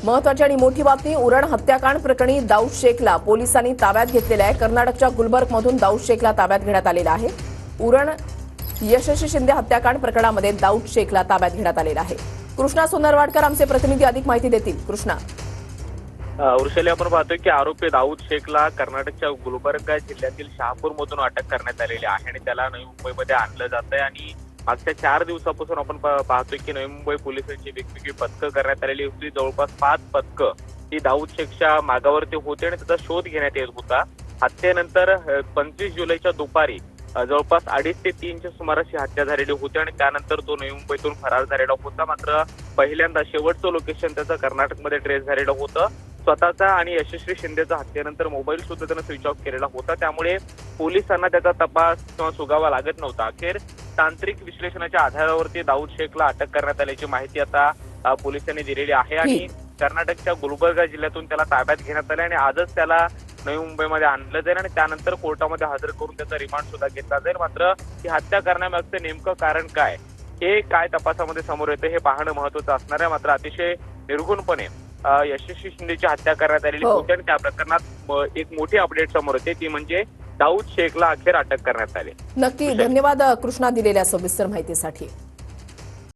महत्त्वाची आणि मोठी बातमी, उरण हत्याकांड प्रकरणी दाऊद शेखला पोलिसांनी ताब्यात घेतलेला आहे। कर्नाटकच्या गुलबर्गमधून दाऊद शेखला ताब्यात घेण्यात आलेला आहे। उरण यशस्वी शिंदे हत्याकांड प्रकरणामध्ये दाऊद शेखला ताब्यात घेण्यात आलेला आहे। कृष्णा सोनरवाडकर आमचे प्रतिनिधी अधिक माहिती देतील। कृष्णा, वृषाली, आपण पाहतोय की आरोपी दाऊद शेखला कर्नाटकच्या गुलबर्गा जिल्ह्यातील शहापूर मधून अटक करण्यात आलेली आहे आणि त्याला नवी मुंबईमध्ये आणलं जात आहे। आणि मागच्या 4 दिवसापासून आपण पाहतोय की नवी मुंबई पोलिसांची वेगवेगळी पथकं करण्यात आलेली होती। जवळपास 5 पथकं ही दाऊद शेखच्या मागावरती होती आणि त्याचा शोध घेण्यात येत होता। हत्येनंतर 25 जुलैच्या दुपारी जवळपास 2:30 ते 3च्या सुमारास ही हत्या झालेली होती आणि त्यानंतर तो नवी मुंबईतून फरार झालेला होता। मात्र पहिल्यांदा शेवटचं लोकेशन त्याचं कर्नाटकमध्ये ट्रेस झालेलं होतं। स्वतःचा आणि यशस्वी शिंदेचा हत्येनंतर मोबाईल सुद्धा त्यानं स्विच ऑफ केलेला होता, त्यामुळे पोलिसांना त्याचा तपास किंवा सुगावा लागत नव्हता। अखेर तांत्रिक विश्लेषणाच्या आधारावरती दाऊद शेखला अटक करण्यात आल्याची माहिती आता पोलिसांनी दिलेली आहे आणि कर्नाटकच्या गुलबर्गा जिल्ह्यातून त्याला ताब्यात घेण्यात आले आणि आजच त्याला नवी मुंबईमध्ये आणलं जाईल आणि त्यानंतर कोर्टामध्ये हजर करून त्याचा रिमांड सुद्धा घेतला जाईल। मात्र ही हत्या करण्यामागचं नेमकं कारण काय, हे काय तपासामध्ये समोर येतं हे पाहणं महत्वाचं असणार आहे। मात्र अतिशय निर्घुणपणे यशस्वी शिंदेची हत्या करण्यात आलेली होती आणि त्या प्रकरणात एक मोठी अपडेट समोर येते, ती म्हणजे दाऊद शेखला अखेर अटक करण्यात आली। नक्की, धन्यवाद कृष्णा दिलेल्या सविस्तर माहितीसाठी।